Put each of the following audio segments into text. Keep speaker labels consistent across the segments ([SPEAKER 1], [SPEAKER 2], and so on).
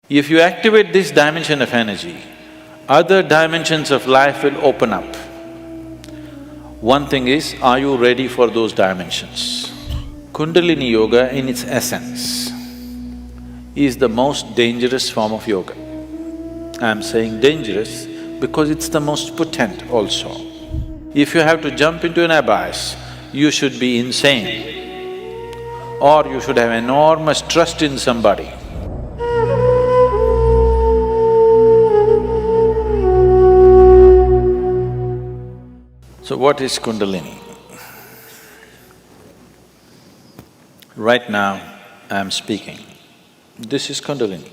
[SPEAKER 1] If you activate this dimension of energy, other dimensions of life will open up. One thing is, are you ready for those dimensions? Kundalini yoga in its essence is the most dangerous form of yoga. I'm saying dangerous because it's the most potent also. If you have to jump into an abyss, you should be insane or you should have enormous trust in somebody. So what is Kundalini? Right now, I'm speaking. This is Kundalini.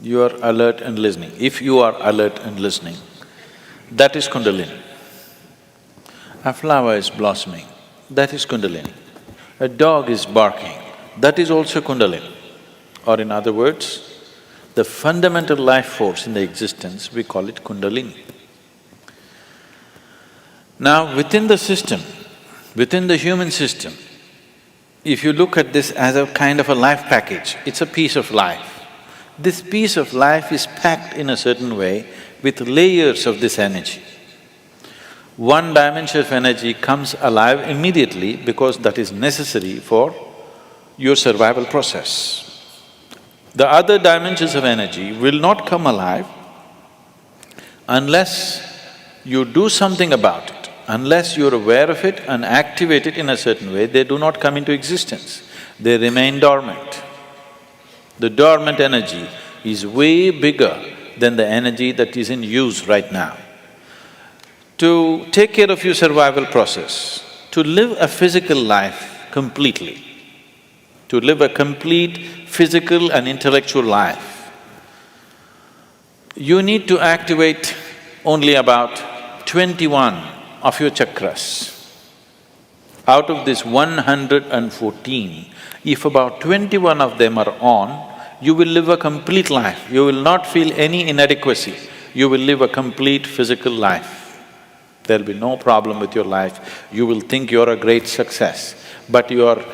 [SPEAKER 1] You are alert and listening. If you are alert and listening, that is Kundalini. A flower is blossoming, that is Kundalini. A dog is barking, that is also Kundalini. Or in other words, the fundamental life force in the existence, we call it Kundalini. Now, within the system, within the human system, if you look at this as a kind of a life package, it's a piece of life. This piece of life is packed in a certain way with layers of this energy. One dimension of energy comes alive immediately because that is necessary for your survival process. The other dimensions of energy will not come alive unless you do something about it. Unless you're aware of it and activate it in a certain way, they do not come into existence, they remain dormant. The dormant energy is way bigger than the energy that is in use right now. To take care of your survival process, to live a physical life completely, to live a complete physical and intellectual life, you need to activate only about 21 of your chakras. Out of this 114, if about 21 of them are on, you will live a complete life. You will not feel any inadequacy. You will live a complete physical life. There'll be no problem with your life. You will think you're a great success, but you are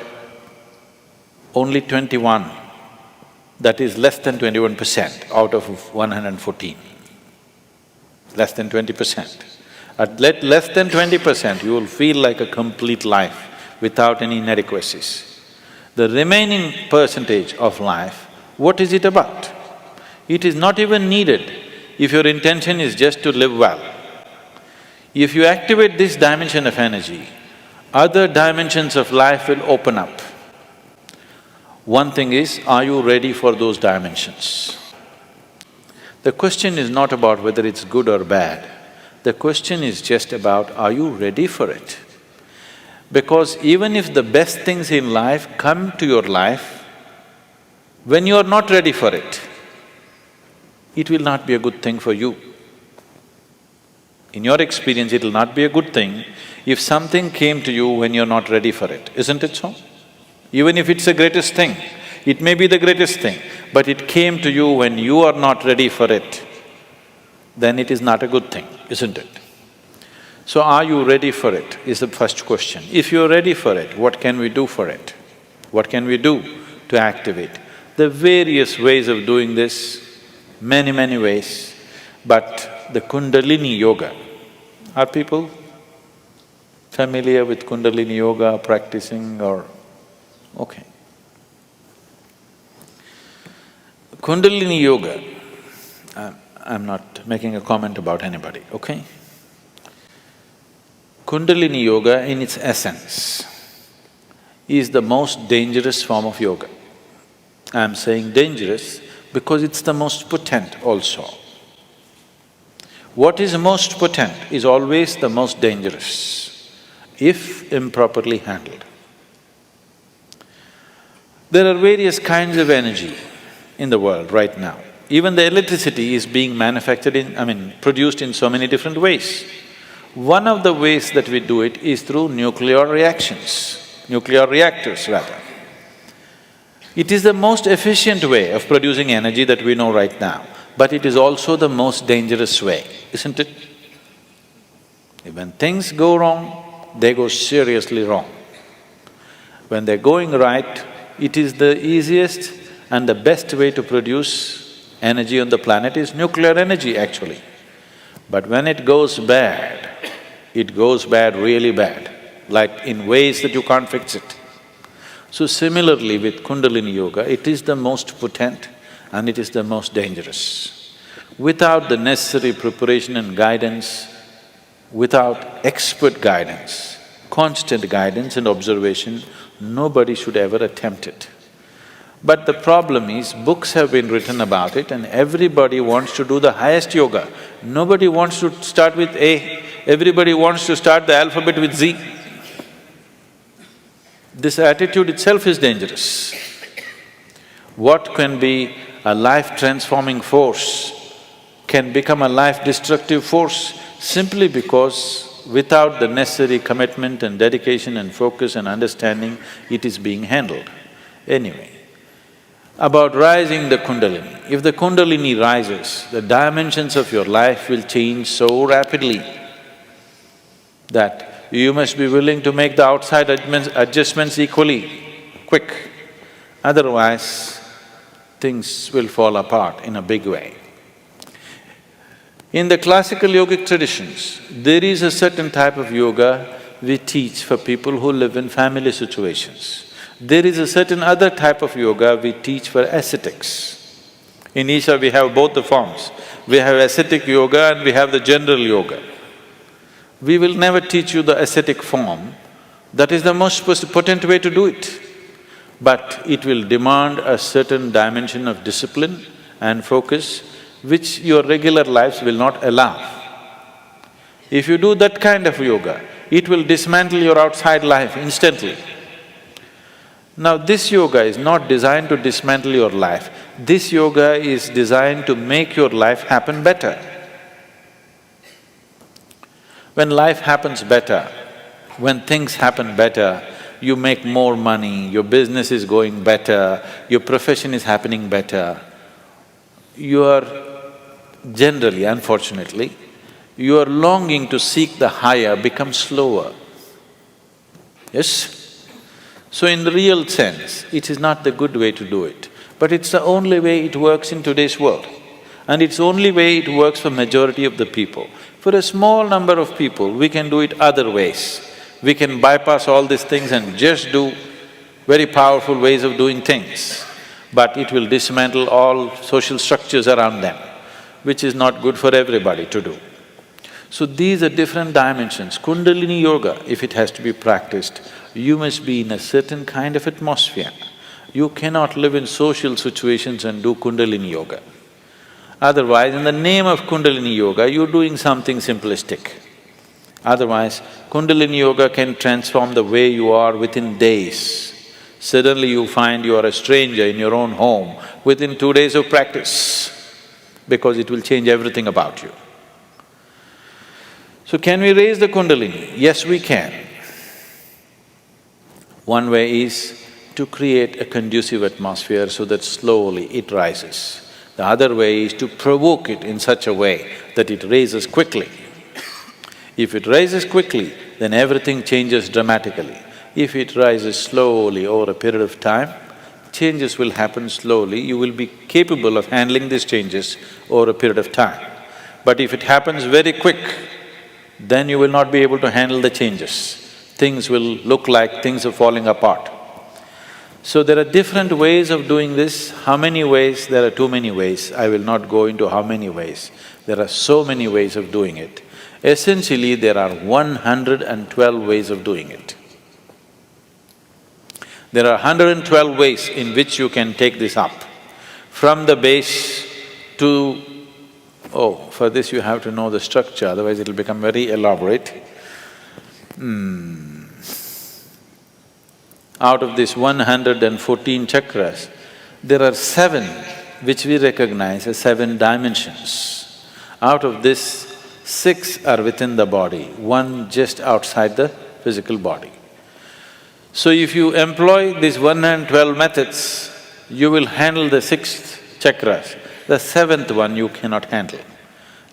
[SPEAKER 1] only 21. That is less than 21% out of 114. Less than 20%. At less than 20%, you will feel like a complete life without any inadequacies. The remaining percentage of life, what is it about? It is not even needed if your intention is just to live well. If you activate this dimension of energy, other dimensions of life will open up. One thing is, are you ready for those dimensions? The question is not about whether it's good or bad. The question is just about, are you ready for it? Because even if the best things in life come to your life, when you are not ready for it, it will not be a good thing for you. In your experience, it will not be a good thing if something came to you when you're not ready for it, isn't it so? Even if it's the greatest thing, it may be the greatest thing, but it came to you when you are not ready for it, then it is not a good thing, isn't it? So are you ready for it is the first question. If you're ready for it, what can we do for it? What can we do to activate? There are various ways of doing this, many ways, but the Kundalini yoga, are people familiar with Kundalini yoga, practicing or… okay. Kundalini yoga, I'm not making a comment about anybody, okay? Kundalini yoga in its essence is the most dangerous form of yoga. I'm saying dangerous because it's the most potent also. What is most potent is always the most dangerous, if improperly handled. There are various kinds of energy in the world right now. Even the electricity is being manufactured produced in so many different ways. One of the ways that we do it is through nuclear reactions, nuclear reactors rather. It is the most efficient way of producing energy that we know right now, but it is also the most dangerous way, isn't it? When things go wrong, they go seriously wrong. When they're going right, it is the easiest And the best way to produce energy on the planet is nuclear energy, actually. But when it goes bad really bad, like in ways that you can't fix it. So similarly with Kundalini Yoga, it is the most potent and it is the most dangerous. Without the necessary preparation and guidance, without expert guidance, constant guidance and observation, nobody should ever attempt it. But the problem is, books have been written about it and everybody wants to do the highest yoga. Nobody wants to start with A, everybody wants to start the alphabet with Z. This attitude itself is dangerous. What can be a life-transforming force can become a life-destructive force simply because without the necessary commitment and dedication and focus and understanding, it is being handled. Anyway, about rising the Kundalini. If the Kundalini rises, the dimensions of your life will change so rapidly that you must be willing to make the outside adjustments equally quick. Otherwise, things will fall apart in a big way. In the classical yogic traditions, there is a certain type of yoga we teach for people who live in family situations. There is a certain other type of yoga we teach for ascetics. In Isha we have both the forms. We have ascetic yoga and we have the general yoga. We will never teach you the ascetic form, that is the most potent way to do it. But it will demand a certain dimension of discipline and focus which your regular lives will not allow. If you do that kind of yoga, it will dismantle your outside life instantly. Now this yoga is not designed to dismantle your life, this yoga is designed to make your life happen better. When life happens better, when things happen better, you make more money, your business is going better, your profession is happening better, your generally, unfortunately, your longing to seek the higher becomes slower. Yes? So in the real sense, it is not the good way to do it, but it's the only way it works in today's world. And it's the only way it works for majority of the people. For a small number of people, we can do it other ways. We can bypass all these things and just do very powerful ways of doing things, but it will dismantle all social structures around them, which is not good for everybody to do. So these are different dimensions. Kundalini Yoga, if it has to be practiced, you must be in a certain kind of atmosphere. You cannot live in social situations and do Kundalini Yoga. Otherwise, in the name of Kundalini Yoga, you're doing something simplistic. Otherwise, Kundalini Yoga can transform the way you are within days. Suddenly you find you are a stranger in your own home within 2 days of practice, because it will change everything about you. So can we raise the Kundalini? Yes, we can. One way is to create a conducive atmosphere so that slowly it rises. The other way is to provoke it in such a way that it raises quickly. If it rises quickly, then everything changes dramatically. If it rises slowly over a period of time, changes will happen slowly, you will be capable of handling these changes over a period of time. But if it happens very quick, then you will not be able to handle the changes. Things will look like things are falling apart. So there are different ways of doing this. How many ways? There are too many ways. I will not go into how many ways. There are so many ways of doing it. Essentially, there are 112 ways of doing it. There are 112 ways in which you can take this up. From the base to… for this you have to know the structure, otherwise it'll become very elaborate. Out of these 114 chakras, there are 7 which we recognize as 7 dimensions. Out of this, 6 are within the body, 1 just outside the physical body. So if you employ these 112 methods, you will handle the 6th chakras. The 7th one you cannot handle.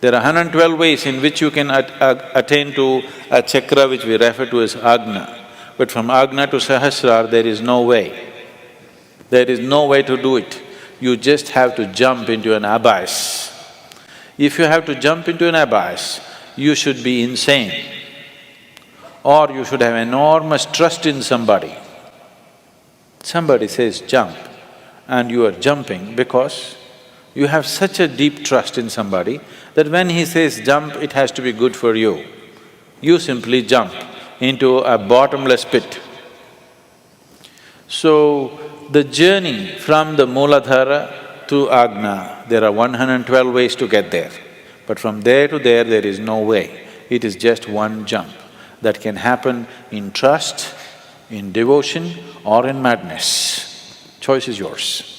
[SPEAKER 1] There are 112 ways in which you can attain to a chakra which we refer to as Agna. But from Agna to Sahasrara, there is no way. There is no way to do it. you just have to jump into an abyss. If you have to jump into an abyss, you should be insane, or you should have enormous trust in somebody. Somebody says jump, and you are jumping because you have such a deep trust in somebody that when he says jump, it has to be good for you. You simply jump into a bottomless pit. So, the journey from the Mooladhara to Agna, there are 112 ways to get there. But from there to there is no way. It is just one jump that can happen in trust, in devotion or in madness. Choice is yours.